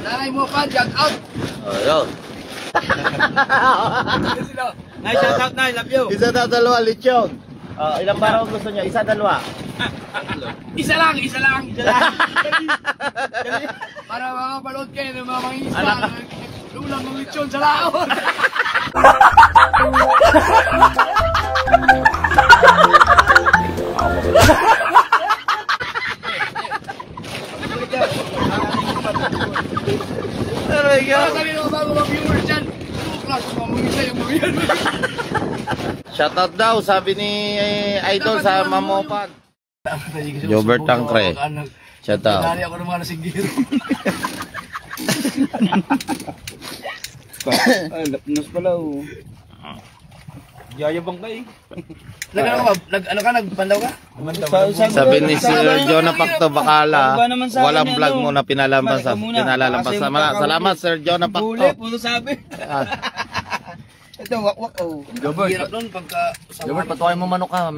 Nanay mo pa, shout out. Oh, yun. Nay, shout out, Nay. Love you. Isa na dalawa, lechon. Ilang baraw gusto niyo? Isa, dalawa. Isa lang. Para makapanood kayo ng mga isda. Lulang ng lechon sa laon. Shoutout daw, sabi ni Idol sa Mamopan. Jobert Tangkre. Shoutout. Nari ako ng mga nasinggiro. Napnos pala oh. Yayabang ka eh. Nagpandaw ka? Sabi ni Sir Jonah Pacto Bakala, walang vlog mo na pinalalampas. Salamat Sir Jonah Pacto. Huli, puno sabi. Ito, wak-wak oh. Hirap nun pagka... Jobert, patuloy mo manok ka.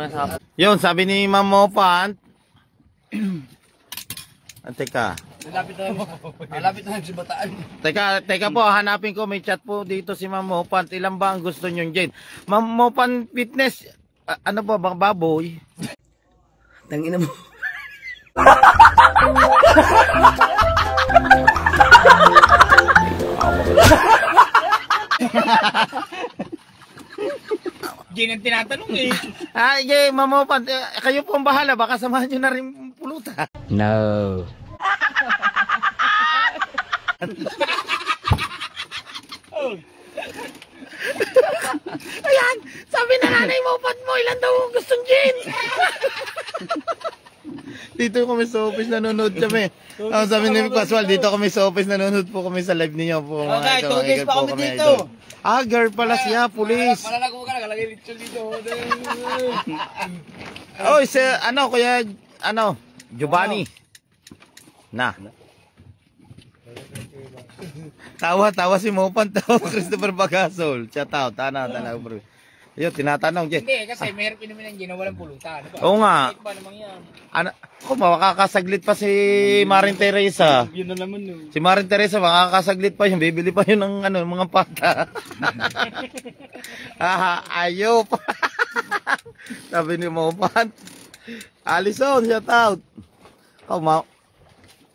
Yun, sabi ni Ma'am Mopan. Teka. Malapit na si Bataan. Teka po, hanapin ko. May chat po dito si Ma'am Mopan. Ilan ba ang gusto nyo dyan? Ma'am Mopan Fitness. Ano ba bang baboy? Tangina mo. Gin ang tinatanong eh. Okay, Ma'am Mopan. Kayo po ang bahala. Baka samahan nyo na rin pulutan. No. Ayan, sabi na nanay mo, pat mo, ilan daw gustong gin? Dito kami sa office, nanonood kami. Sabi ni Paswal, dito kami sa office, nanonood po kami sa live niyo po. Okay, 2 days pa kami dito. Girl pala siya, police. Malalago ka na, kalagay lechon dito. Oh, kuya, Giovanni. Na. Tawa si Mopan, Christopher Bagasol. Shout out, tanaw bro. Ayun, tinatanong dyan. Hindi, kasi mahirap inumin ng gin na walang pulutan. Oo nga. Ba naman yan? Makakasaglit pa si Marin Teresa. Yun na naman no. Si Marin Teresa, makakasaglit pa yun. Bibili pa yun ng mga pata. Ayaw pa. Sabi ni Mopan. Alison, shout out.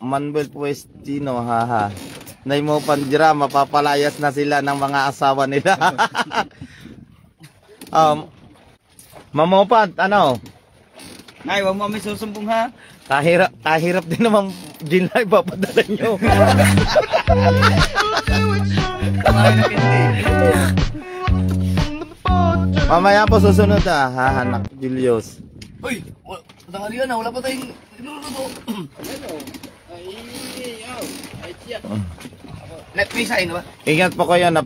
Manuel Puestino, haha. Nay Mopan Jira, mapapalayas na sila ng mga asawa nila. Mamopan, Ay, wag mo kami susumbong ha. Kahirap din naman gin live papadala nyo. Mamaya po susunod hahanak Julius. Uy, tanghali na, wala pa tayong niluluto. Let me say, ba? Ingat po kayo na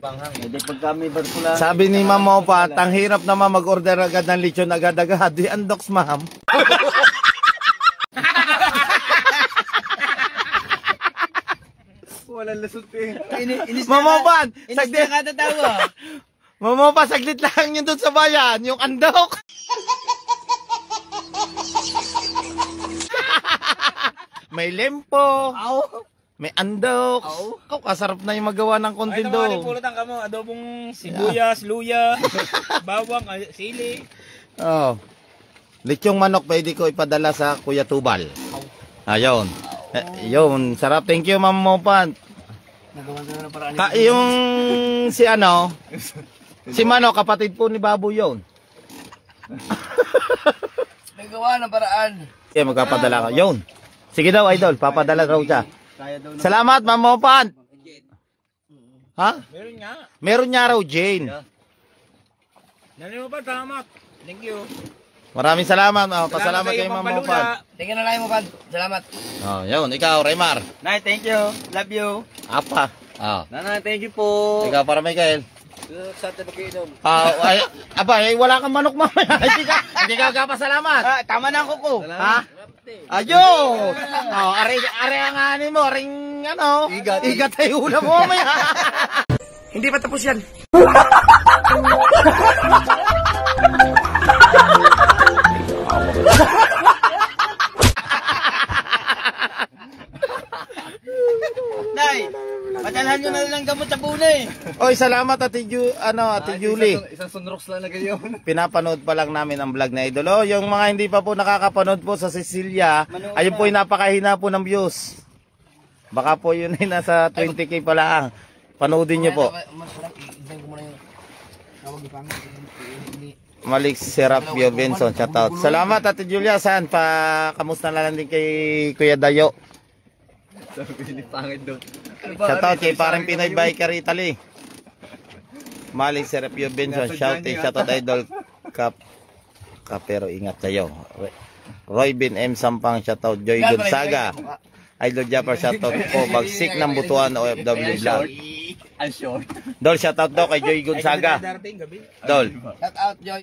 sabi ni Ma'am Mopat, ang hirap naman mag-order agad ng lechon agad-agad. Di andoks, ma'am. Walang lasot eh. Ma'am Mopat, saglit ka tatawa. Ma'am Mopat, saglit lang yun doon sa bayan, yung andok. May lempo. May andok. Kasarap na yung magawa ng kontindo. Ay, pulutan ka mo. Adobong sibuyas, luya, bawang, sili. Lechong manok pwede ko ipadala sa Kuya Tubal. Ayun. Yun, sarap. Thank you, Ma'am Mopan. Yung si Mano, kapatid po ni Babu yun. Nagawa ng paraan. Magpapadala ka. Yun. Sige daw, Idol. Papadala raw siya. Salamat, Ma'am Mopan. Ha? Meron nga. Meron niya raw, Jane. Nanay mo pa, salamat. Thank you. Maraming salamat. Pasalamat kay Ma'am Mopan. Thank you na lang mo, Pan. Salamat. Yun. Ikaw, Raymar. Nay, thank you. Love you. Apa. Nanay, thank you po. Ikaw, para Michael. Saan tayo mag-iinom? Wala kang manok mamaya. Hindi ka kapasalamat. Tama na ako ko. Ha? Ayun! Are ang anin mo, aring igat ay ulam mo mamaya. Hindi pa tapos yan. Nay, Padalhan nyo na rin ang gamot sa bune. Oy, salamat Ate Julie. Isang sunrox lang na kayo. Pinapanood pa lang namin ang vlog na idol. Oh, yung mga hindi pa po nakakapanood po sa Cecilia, ayun po yung napakahina po ng views. Baka po yun ay nasa 20k pa lang. Panoodin nyo po. Malik Serapio Benson, shoutout. Salamat Ate Julia, saan pa kamusta na lang din kay Kuya Dayo. Shoutout kay parang Pinoy Biker Italy. Malik Serapio Benson, shoutout idol pero ingat kayo. Roy Bin M Sampang, shoutout. Joy Gonzaga, Idol Japper, shoutout po. Bagsik ng Butuan OFW vlog. Dol, shoutout daw kay Joy Gonzaga. Dol. Shout out, Joy.